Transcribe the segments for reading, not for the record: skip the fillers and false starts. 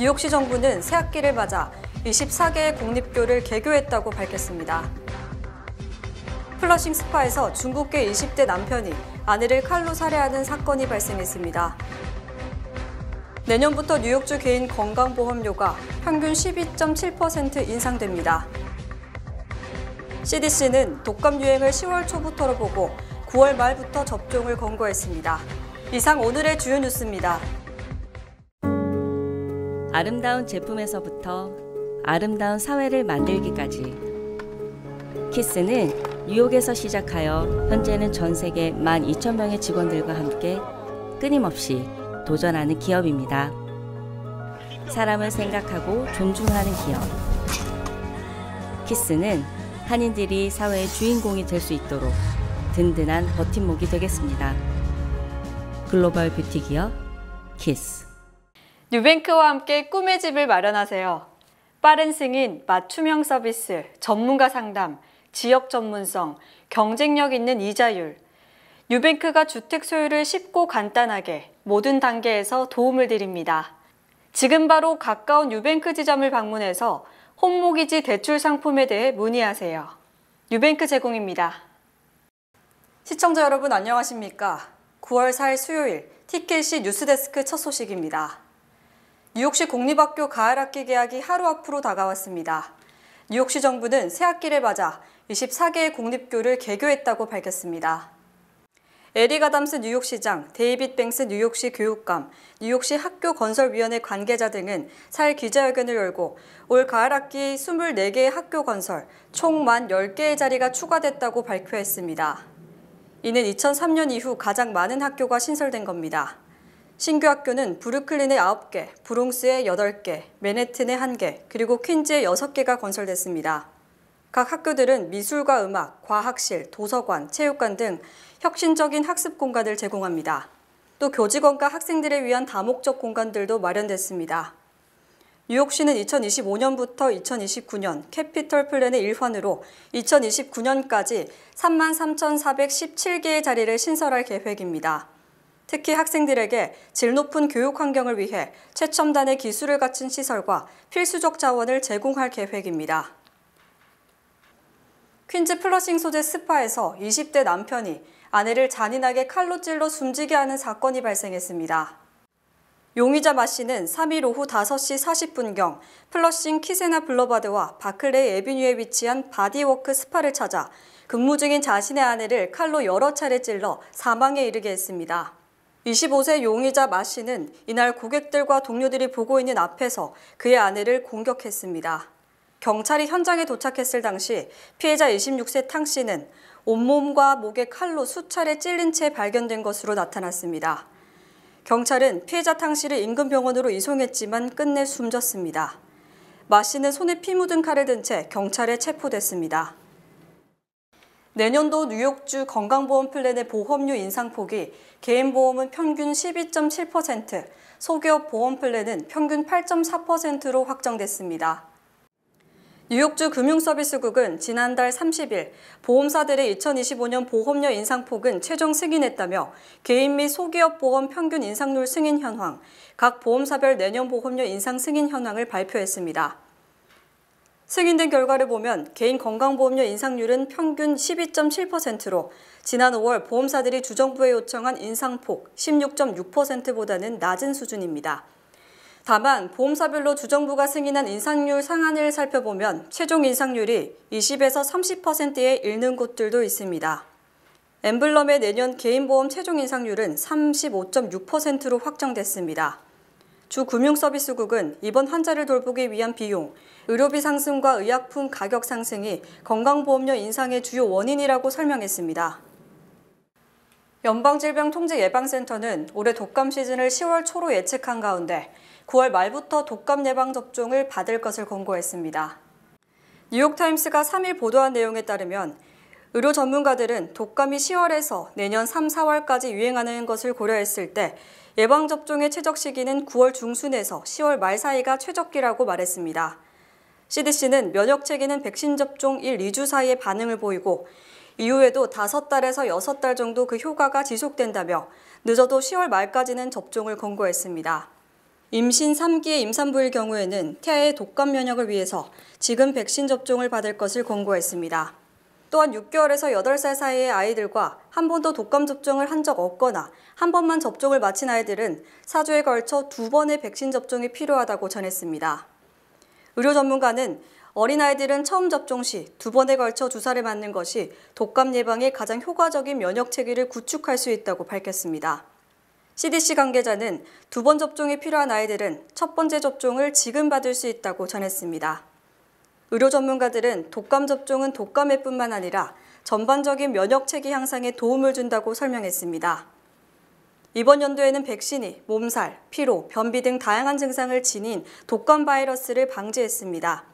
뉴욕시 정부는 새학기를 맞아 24개의 공립교를 개교했다고 밝혔습니다. 플러싱 스파에서 중국계 20대 남편이 아내를 칼로 살해하는 사건이 발생했습니다. 내년부터 뉴욕주 개인 건강보험료가 평균 12.7% 인상됩니다. CDC는 독감 유행을 10월 초부터로 보고 9월 말부터 접종을 권고했습니다. 이상 오늘의 주요 뉴스입니다. 아름다운 제품에서부터 아름다운 사회를 만들기까지 키스는 뉴욕에서 시작하여 현재는 전 세계 12,000명의 직원들과 함께 끊임없이 도전하는 기업입니다. 사람을 생각하고 존중하는 기업. 키스는 한인들이 사회의 주인공이 될 수 있도록 든든한 버팀목이 되겠습니다. 글로벌 뷰티 기업 키스. 뉴뱅크와 함께 꿈의 집을 마련하세요. 빠른 승인, 맞춤형 서비스, 전문가 상담, 지역 전문성, 경쟁력 있는 이자율. 뉴뱅크가 주택 소유를 쉽고 간단하게 모든 단계에서 도움을 드립니다. 지금 바로 가까운 뉴뱅크 지점을 방문해서 홈모기지 대출 상품에 대해 문의하세요. 뉴뱅크 제공입니다. 시청자 여러분 안녕하십니까? 9월 4일 수요일 TKC 뉴스데스크 첫 소식입니다. 뉴욕시 공립학교 가을학기 개학이 하루 앞으로 다가왔습니다. 뉴욕시 정부는 새학기를 맞아 24개의 공립교를 개교했다고 밝혔습니다. 에릭 아담스 뉴욕시장, 데이빗 뱅스 뉴욕시 교육감, 뉴욕시 학교건설위원회 관계자 등은 4일 기자회견을 열고 올 가을학기 24개의 학교 건설, 총 만 10개의 자리가 추가됐다고 발표했습니다. 이는 2003년 이후 가장 많은 학교가 신설된 겁니다. 신규 학교는 브루클린의 9개, 브롱스의 8개, 맨해튼의 1개, 그리고 퀸즈의 6개가 건설됐습니다. 각 학교들은 미술과 음악, 과학실, 도서관, 체육관 등 혁신적인 학습 공간을 제공합니다. 또 교직원과 학생들을 위한 다목적 공간들도 마련됐습니다. 뉴욕시는 2025년부터 2029년 캐피털 플랜의 일환으로 2029년까지 33,417개의 자리를 신설할 계획입니다. 특히 학생들에게 질 높은 교육 환경을 위해 최첨단의 기술을 갖춘 시설과 필수적 자원을 제공할 계획입니다. 퀸즈 플러싱 소재 스파에서 20대 남편이 아내를 잔인하게 칼로 찔러 숨지게 하는 사건이 발생했습니다. 용의자 마 씨는 3일 오후 5시 40분경 플러싱 키세나 블러바드와 바클레이 애비뉴에 위치한 바디워크 스파를 찾아 근무 중인 자신의 아내를 칼로 여러 차례 찔러 사망에 이르게 했습니다. 25세 용의자 마 씨는 이날 고객들과 동료들이 보고 있는 앞에서 그의 아내를 공격했습니다. 경찰이 현장에 도착했을 당시 피해자 26세 탕 씨는 온몸과 목에 칼로 수차례 찔린 채 발견된 것으로 나타났습니다. 경찰은 피해자 탕 씨를 인근 병원으로 이송했지만 끝내 숨졌습니다. 마 씨는 손에 피 묻은 칼을 든 채 경찰에 체포됐습니다. 내년도 뉴욕주 건강보험 플랜의 보험료 인상폭이 개인보험은 평균 12.7%, 소기업 보험 플랜은 평균 8.4%로 확정됐습니다. 뉴욕주 금융서비스국은 지난달 30일 보험사들의 2025년 보험료 인상폭은 최종 승인했다며 개인 및 소기업 보험 평균 인상률 승인 현황, 각 보험사별 내년 보험료 인상 승인 현황을 발표했습니다. 승인된 결과를 보면 개인 건강보험료 인상률은 평균 12.7%로 지난 5월 보험사들이 주정부에 요청한 인상폭 16.6%보다는 낮은 수준입니다. 다만 보험사별로 주정부가 승인한 인상률 상한을 살펴보면 최종 인상률이 20에서 30%에 이르는 곳들도 있습니다. 엠블럼의 내년 개인보험 최종 인상률은 35.6%로 확정됐습니다. 주 금융서비스국은 이번 환자를 돌보기 위한 비용, 의료비 상승과 의약품 가격 상승이 건강보험료 인상의 주요 원인이라고 설명했습니다. 연방질병통제예방센터는 올해 독감 시즌을 10월 초로 예측한 가운데 9월 말부터 독감 예방 접종을 받을 것을 권고했습니다. 뉴욕타임스가 3일 보도한 내용에 따르면 의료 전문가들은 독감이 10월에서 내년 3, 4월까지 유행하는 것을 고려했을 때 예방접종의 최적 시기는 9월 중순에서 10월 말 사이가 최적기라고 말했습니다. CDC는 면역체계는 백신 접종 1, 2주 사이에 반응을 보이고 이후에도 5달에서 6달 정도 그 효과가 지속된다며 늦어도 10월 말까지는 접종을 권고했습니다. 임신 3기의 임산부일 경우에는 태아의 독감 면역을 위해서 지금 백신 접종을 받을 것을 권고했습니다. 또한 6개월에서 8살 사이의 아이들과 한 번도 독감 접종을 한 적 없거나 한 번만 접종을 마친 아이들은 4주에 걸쳐 2번의 백신 접종이 필요하다고 전했습니다. 의료 전문가는 어린아이들은 처음 접종 시 2번에 걸쳐 주사를 맞는 것이 독감 예방에 가장 효과적인 면역 체계를 구축할 수 있다고 밝혔습니다. CDC 관계자는 2번 접종이 필요한 아이들은 첫 번째 접종을 지금 받을 수 있다고 전했습니다. 의료 전문가들은 독감 접종은 독감에 뿐만 아니라 전반적인 면역 체계 향상에 도움을 준다고 설명했습니다. 이번 연도에는 백신이 몸살, 피로, 변비 등 다양한 증상을 지닌 독감 바이러스를 방지했습니다.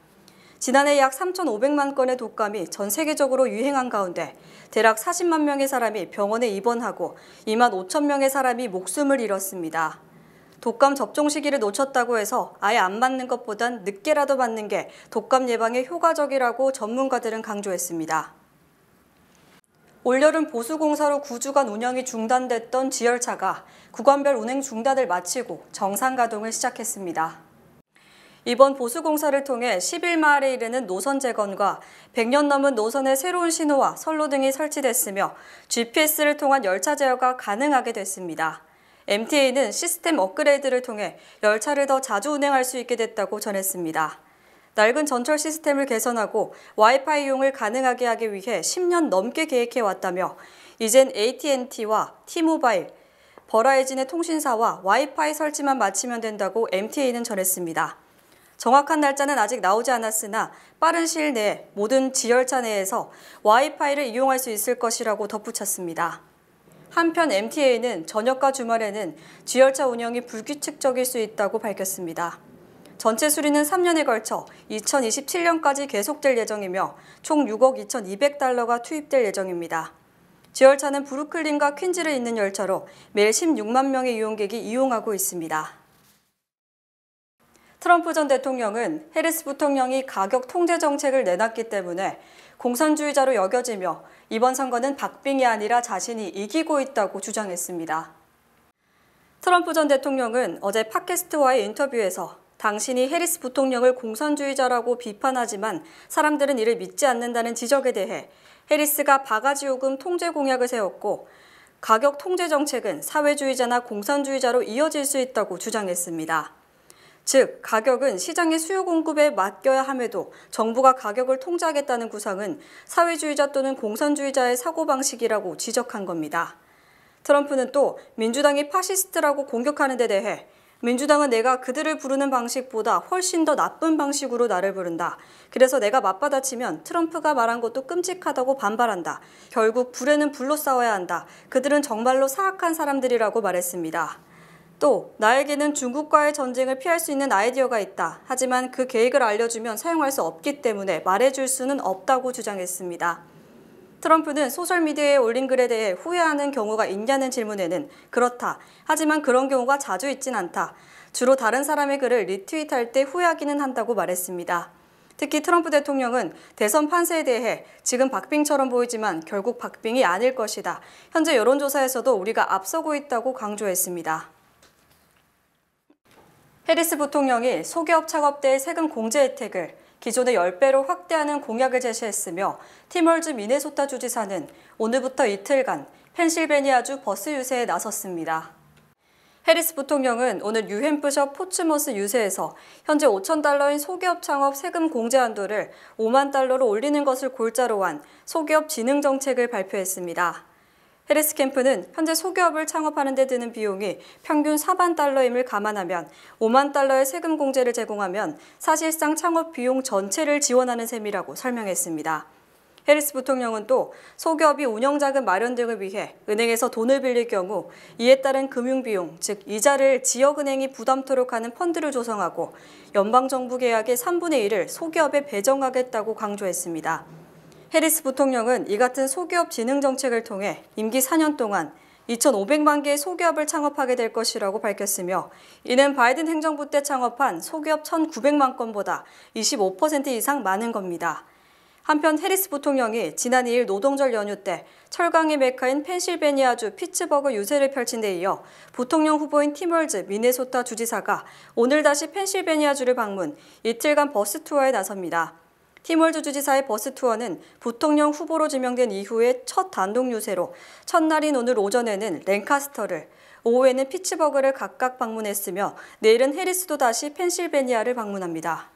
지난해 약 3,500만 건의 독감이 전 세계적으로 유행한 가운데 대략 40만 명의 사람이 병원에 입원하고 2만 5천 명의 사람이 목숨을 잃었습니다. 독감 접종 시기를 놓쳤다고 해서 아예 안 맞는 것보단 늦게라도 맞는 게 독감 예방에 효과적이라고 전문가들은 강조했습니다. 올여름 보수공사로 9주간 운영이 중단됐던 지열차가 구간별 운행 중단을 마치고 정상 가동을 시작했습니다. 이번 보수공사를 통해 10일마을에 이르는 노선 재건과 100년 넘은 노선의 새로운 신호와 선로 등이 설치됐으며 GPS를 통한 열차 제어가 가능하게 됐습니다. MTA는 시스템 업그레이드를 통해 열차를 더 자주 운행할 수 있게 됐다고 전했습니다. 낡은 전철 시스템을 개선하고 와이파이 이용을 가능하게 하기 위해 10년 넘게 계획해왔다며 이젠 AT&T와 T모바일, 버라이즌의 통신사와 와이파이 설치만 마치면 된다고 MTA는 전했습니다. 정확한 날짜는 아직 나오지 않았으나 빠른 시일 내에 모든 지열차 내에서 와이파이를 이용할 수 있을 것이라고 덧붙였습니다. 한편 MTA는 저녁과 주말에는 지열차 운영이 불규칙적일 수 있다고 밝혔습니다. 전체 수리는 3년에 걸쳐 2027년까지 계속될 예정이며 총 6억 2,200달러가 투입될 예정입니다. 지열차는 브루클린과 퀸즈를 잇는 열차로 매일 16만 명의 이용객이 이용하고 있습니다. 트럼프 전 대통령은 해리스 부통령이 가격 통제 정책을 내놨기 때문에 공산주의자로 여겨지며 이번 선거는 박빙이 아니라 자신이 이기고 있다고 주장했습니다. 트럼프 전 대통령은 어제 팟캐스트와의 인터뷰에서 당신이 해리스 부통령을 공산주의자라고 비판하지만 사람들은 이를 믿지 않는다는 지적에 대해 해리스가 바가지 요금 통제 공약을 세웠고 가격 통제 정책은 사회주의자나 공산주의자로 이어질 수 있다고 주장했습니다. 즉, 가격은 시장의 수요 공급에 맡겨야 함에도 정부가 가격을 통제하겠다는 구상은 사회주의자 또는 공산주의자의 사고방식이라고 지적한 겁니다. 트럼프는 또 민주당이 파시스트라고 공격하는 데 대해 민주당은 내가 그들을 부르는 방식보다 훨씬 더 나쁜 방식으로 나를 부른다. 그래서 내가 맞받아치면 트럼프가 말한 것도 끔찍하다고 반발한다. 결국 불에는 불로 싸워야 한다. 그들은 정말로 사악한 사람들이라고 말했습니다. 또 나에게는 중국과의 전쟁을 피할 수 있는 아이디어가 있다. 하지만 그 계획을 알려주면 사용할 수 없기 때문에 말해줄 수는 없다고 주장했습니다. 트럼프는 소셜미디어에 올린 글에 대해 후회하는 경우가 있냐는 질문에는 그렇다. 하지만 그런 경우가 자주 있진 않다. 주로 다른 사람의 글을 리트윗할 때 후회하기는 한다고 말했습니다. 특히 트럼프 대통령은 대선 판세에 대해 지금 박빙처럼 보이지만 결국 박빙이 아닐 것이다. 현재 여론조사에서도 우리가 앞서고 있다고 강조했습니다. 해리스 부통령이 소기업 창업대의 세금 공제 혜택을 기존의 10배로 확대하는 공약을 제시했으며 팀월즈 미네소타 주지사는 오늘부터 이틀간 펜실베니아주 버스 유세에 나섰습니다. 해리스 부통령은 오늘 뉴햄프셔 포츠머스 유세에서 현재 $5,000인 소기업 창업 세금 공제 한도를 $50,000로 올리는 것을 골자로 한 소기업 진흥 정책을 발표했습니다. 해리스 캠프는 현재 소기업을 창업하는 데 드는 비용이 평균 $40,000임을 감안하면 $50,000의 세금 공제를 제공하면 사실상 창업 비용 전체를 지원하는 셈이라고 설명했습니다. 해리스 부통령은 또 소기업이 운영자금 마련 등을 위해 은행에서 돈을 빌릴 경우 이에 따른 금융비용, 즉 이자를 지역은행이 부담토록 하는 펀드를 조성하고 연방정부 계약의 3분의 1을 소기업에 배정하겠다고 강조했습니다. 해리스 부통령은 이 같은 소기업 진흥 정책을 통해 임기 4년 동안 2,500만 개의 소기업을 창업하게 될 것이라고 밝혔으며 이는 바이든 행정부 때 창업한 소기업 1,900만 건보다 25% 이상 많은 겁니다. 한편 해리스 부통령이 지난 2일 노동절 연휴 때 철강의 메카인 펜실베니아주 피츠버그 유세를 펼친 데 이어 부통령 후보인 팀 월즈 미네소타 주지사가 오늘 다시 펜실베니아주를 방문, 이틀간 버스 투어에 나섭니다. 팀 월즈 주지사의 버스 투어는 부통령 후보로 지명된 이후의 첫 단독 유세로 첫날인 오늘 오전에는 랭카스터를, 오후에는 피츠버그를 각각 방문했으며 내일은 해리스도 다시 펜실베니아를 방문합니다.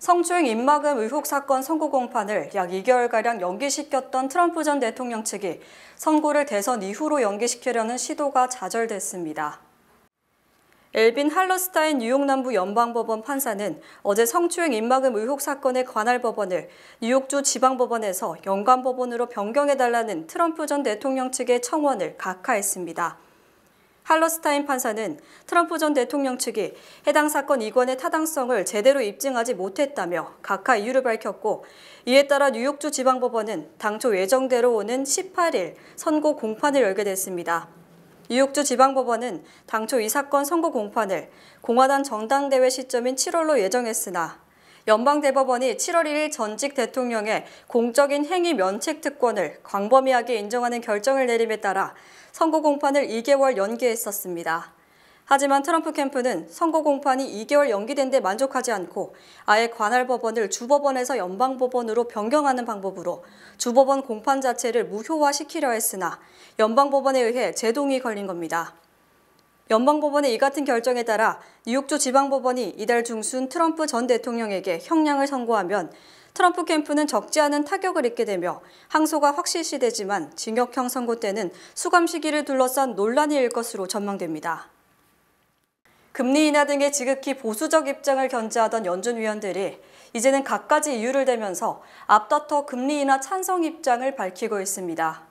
성추행 입막음 의혹 사건 선고 공판을 약 2개월가량 연기시켰던 트럼프 전 대통령 측이 선고를 대선 이후로 연기시키려는 시도가 좌절됐습니다. 엘빈 할러스타인 뉴욕 남부 연방법원 판사는 어제 성추행 입막음 의혹 사건의 관할 법원을 뉴욕주 지방법원에서 연관법원으로 변경해달라는 트럼프 전 대통령 측의 청원을 각하했습니다. 할러스타인 판사는 트럼프 전 대통령 측이 해당 사건 이관의 타당성을 제대로 입증하지 못했다며 각하 이유를 밝혔고, 이에 따라 뉴욕주 지방법원은 당초 예정대로 오는 18일 선고 공판을 열게 됐습니다. 뉴욕주 지방법원은 당초 이 사건 선고 공판을 공화당 전당대회 시점인 7월로 예정했으나 연방대법원이 7월 1일 전직 대통령의 공적인 행위 면책 특권을 광범위하게 인정하는 결정을 내림에 따라 선고 공판을 2개월 연기했었습니다. 하지만 트럼프 캠프는 선고 공판이 2개월 연기된 데 만족하지 않고 아예 관할 법원을 주법원에서 연방법원으로 변경하는 방법으로 주법원 공판 자체를 무효화시키려 했으나 연방법원에 의해 제동이 걸린 겁니다. 연방법원의 이 같은 결정에 따라 뉴욕주 지방법원이 이달 중순 트럼프 전 대통령에게 형량을 선고하면 트럼프 캠프는 적지 않은 타격을 입게 되며 항소가 확실시되지만 징역형 선고 때는 수감 시기를 둘러싼 논란이 일 것으로 전망됩니다. 금리 인하 등의 지극히 보수적 입장을 견지하던 연준 위원들이 이제는 갖가지 이유를 대면서 앞다퉈 금리 인하 찬성 입장을 밝히고 있습니다.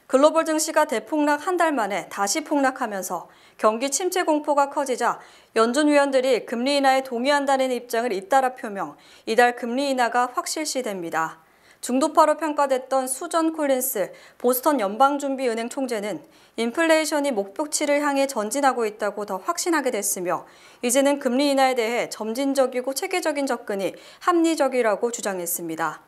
글로벌 증시가 대폭락 한 달 만에 다시 폭락하면서 경기 침체 공포가 커지자 연준 위원들이 금리 인하에 동의한다는 입장을 잇따라 표명, 이달 금리 인하가 확실시됩니다. 중도파로 평가됐던 수전 콜린스 보스턴 연방준비은행 총재는 인플레이션이 목표치를 향해 전진하고 있다고 더 확신하게 됐으며 이제는 금리 인하에 대해 점진적이고 체계적인 접근이 합리적이라고 주장했습니다.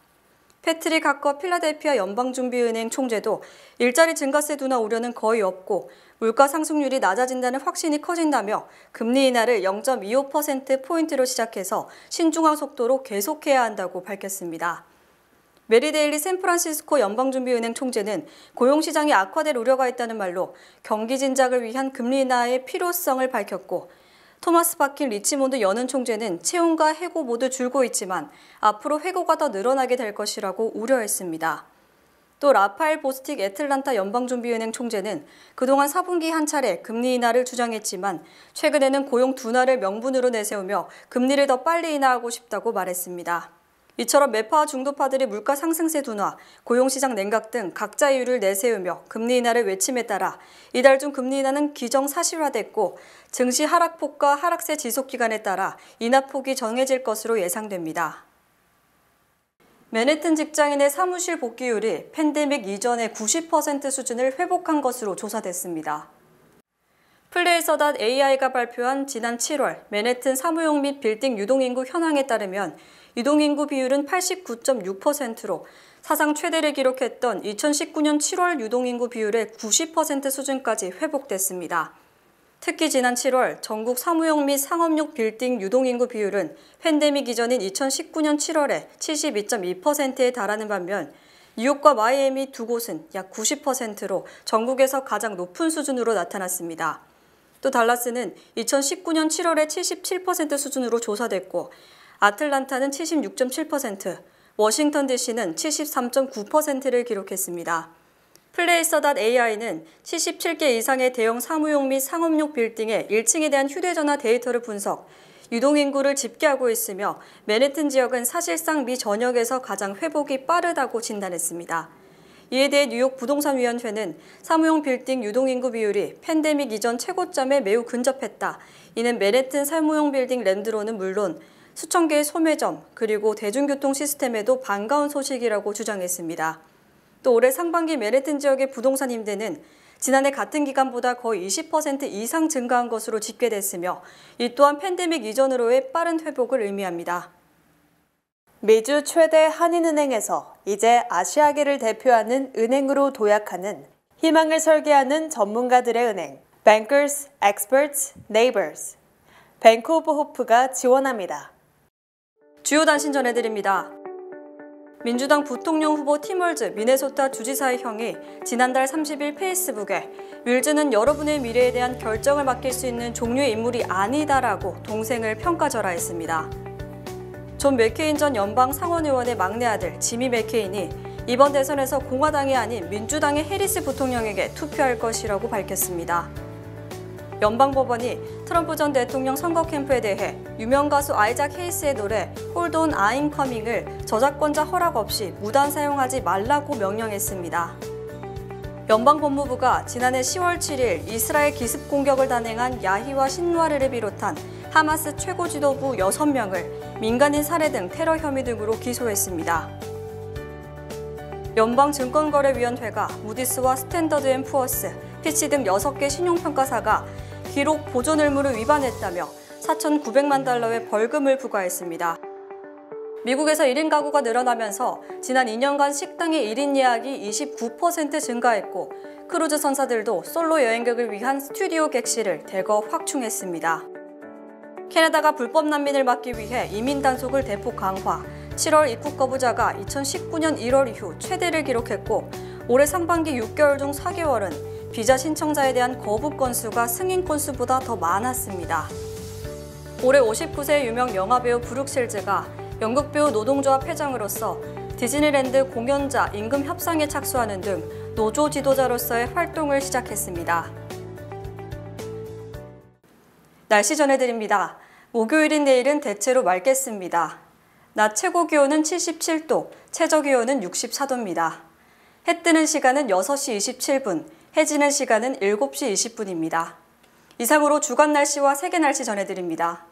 패트릭 하커 필라델피아 연방준비은행 총재도 일자리 증가세 둔화 우려는 거의 없고 물가 상승률이 낮아진다는 확신이 커진다며 금리 인하를 0.25%포인트로 시작해서 신중한 속도로 계속해야 한다고 밝혔습니다. 메리 데일리 샌프란시스코 연방준비은행 총재는 고용시장이 악화될 우려가 있다는 말로 경기 진작을 위한 금리 인하의 필요성을 밝혔고, 토마스 바킨 리치몬드 연은 총재는 채용과 해고 모두 줄고 있지만 앞으로 해고가 더 늘어나게 될 것이라고 우려했습니다. 또 라파엘 보스틱 애틀란타 연방준비은행 총재는 그동안 4분기 한 차례 금리 인하를 주장했지만 최근에는 고용 둔화를 명분으로 내세우며 금리를 더 빨리 인하하고 싶다고 말했습니다. 이처럼 매파와 중도파들이 물가 상승세 둔화, 고용시장 냉각 등 각자 이유를 내세우며 금리 인하를 외침에 따라 이달 중 금리 인하는 기정사실화됐고 증시 하락폭과 하락세 지속기간에 따라 인하폭이 정해질 것으로 예상됩니다. 맨해튼 직장인의 사무실 복귀율이 팬데믹 이전의 90% 수준을 회복한 것으로 조사됐습니다. 플레이서.ai가 발표한 지난 7월 맨해튼 사무용 및 빌딩 유동인구 현황에 따르면 유동인구 비율은 89.6%로 사상 최대를 기록했던 2019년 7월 유동인구 비율의 90% 수준까지 회복됐습니다. 특히 지난 7월 전국 사무용 및 상업용 빌딩 유동인구 비율은 팬데믹 이전인 2019년 7월에 72.2%에 달하는 반면 뉴욕과 마이애미 두 곳은 약 90%로 전국에서 가장 높은 수준으로 나타났습니다. 또 달라스는 2019년 7월에 77% 수준으로 조사됐고 아틀란타는 76.7%, 워싱턴 DC는 73.9%를 기록했습니다. 플레이서.ai는 77개 이상의 대형 사무용 및 상업용 빌딩의 1층에 대한 휴대전화 데이터를 분석, 유동인구를 집계하고 있으며 맨해튼 지역은 사실상 미 전역에서 가장 회복이 빠르다고 진단했습니다. 이에 대해 뉴욕 부동산위원회는 사무용 빌딩 유동인구 비율이 팬데믹 이전 최고점에 매우 근접했다. 이는 맨해튼 사무용 빌딩 랜드로는 물론 수천 개의 소매점 그리고 대중교통 시스템에도 반가운 소식이라고 주장했습니다. 또 올해 상반기 맨해튼 지역의 부동산 임대는 지난해 같은 기간보다 거의 20% 이상 증가한 것으로 집계됐으며 이 또한 팬데믹 이전으로의 빠른 회복을 의미합니다. 미주 최대 한인은행에서 이제 아시아계를 대표하는 은행으로 도약하는 희망을 설계하는 전문가들의 은행, Bankers, Experts, Neighbors, 뱅크 오브 호프가 지원합니다. 주요 단신 전해드립니다. 민주당 부통령 후보 팀 월즈 미네소타 주지사의 형이 지난달 30일 페이스북에 윌즈는 여러분의 미래에 대한 결정을 맡길 수 있는 종류의 인물이 아니다라고 동생을 평가절하했습니다. 존 맥케인 전 연방 상원의원의 막내 아들 지미 맥케인이 이번 대선에서 공화당이 아닌 민주당의 해리스 부통령에게 투표할 것이라고 밝혔습니다. 연방법원이 트럼프 전 대통령 선거 캠프에 대해 유명 가수 아이작 헤이스의 노래 Hold on I'm Coming을 저작권자 허락 없이 무단 사용하지 말라고 명령했습니다. 연방법무부가 지난해 10월 7일 이스라엘 기습 공격을 단행한 야히와 신와르를 비롯한 하마스 최고 지도부 6명을 민간인 살해 등 테러 혐의 등으로 기소했습니다. 연방증권거래위원회가 무디스와 스탠더드앤푸어스, 피치 등 6개 신용평가사가 기록 보존 의무를 위반했다며 4,900만 달러의 벌금을 부과했습니다. 미국에서 1인 가구가 늘어나면서 지난 2년간 식당의 1인 예약이 29% 증가했고 크루즈 선사들도 솔로 여행객을 위한 스튜디오 객실을 대거 확충했습니다. 캐나다가 불법 난민을 막기 위해 이민 단속을 대폭 강화, 7월 입국 거부자가 2019년 1월 이후 최대를 기록했고 올해 상반기 6개월 중 4개월은 비자 신청자에 대한 거부 건수가 승인 건수보다 더 많았습니다. 올해 59세 유명 영화배우 브룩 실즈가 연극배우 노동조합 회장으로서 디즈니랜드 공연자 임금 협상에 착수하는 등 노조 지도자로서의 활동을 시작했습니다. 날씨 전해드립니다. 목요일인 내일은 대체로 맑겠습니다. 낮 최고 기온은 77도, 최저 기온은 64도입니다. 해 뜨는 시간은 6시 27분, 해 지는 시간은 7시 20분입니다. 이상으로 주간 날씨와 세계 날씨 전해드립니다.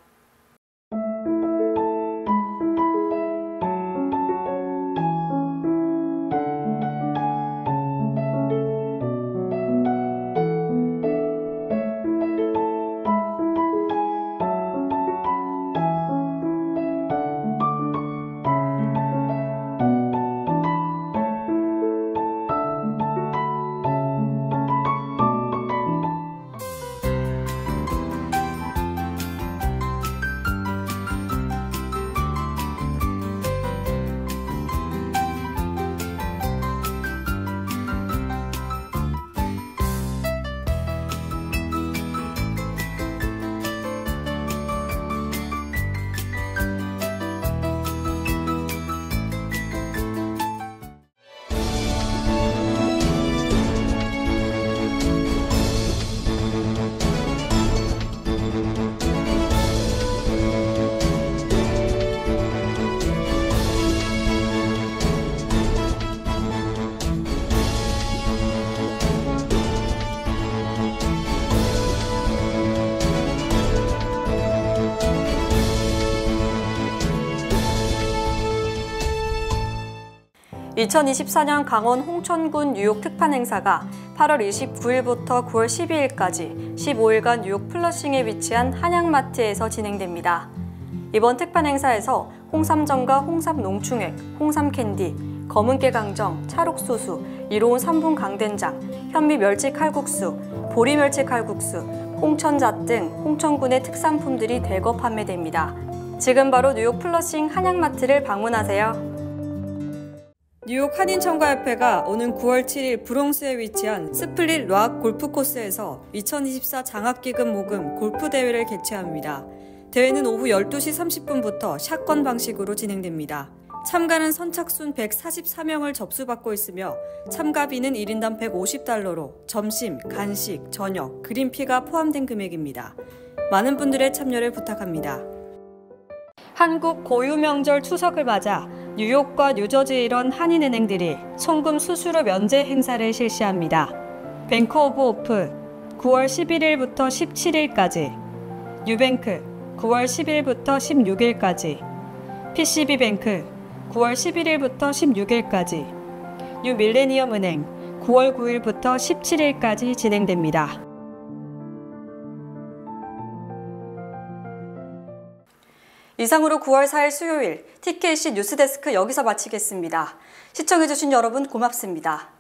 (2024년) 강원 홍천군 뉴욕 특판 행사가 8월 29일부터 9월 12일까지 15일간 뉴욕 플러싱에 위치한 한양마트에서 진행됩니다. 이번 특판 행사에서 홍삼정과 홍삼 농축액, 홍삼 캔디, 검은깨 강정, 찰옥소수, 이로운 3분 강된장, 현미 멸치 칼국수, 보리 멸치 칼국수, 홍천잣 등 홍천군의 특산품들이 대거 판매됩니다. 지금 바로 뉴욕 플러싱 한양마트를 방문하세요. 뉴욕 한인청가협회가 오는 9월 7일 브롱스에 위치한 스플릿 락 골프 코스에서 2024 장학기금 모금 골프 대회를 개최합니다. 대회는 오후 12시 30분부터 샷건 방식으로 진행됩니다. 참가는 선착순 144명을 접수받고 있으며 참가비는 1인당 $150로 점심, 간식, 저녁, 그린피가 포함된 금액입니다. 많은 분들의 참여를 부탁합니다. 한국 고유명절 추석을 맞아 뉴욕과 뉴저지에 이런 한인은행들이 송금 수수료 면제 행사를 실시합니다. 뱅크 오브 호프 9월 11일부터 17일까지, 유뱅크 9월 10일부터 16일까지, PCB뱅크 9월 11일부터 16일까지, 뉴밀레니엄은행 9월 9일부터 17일까지 진행됩니다. 이상으로 9월 4일 수요일 TKC 뉴스데스크 여기서 마치겠습니다. 시청해주신 여러분 고맙습니다.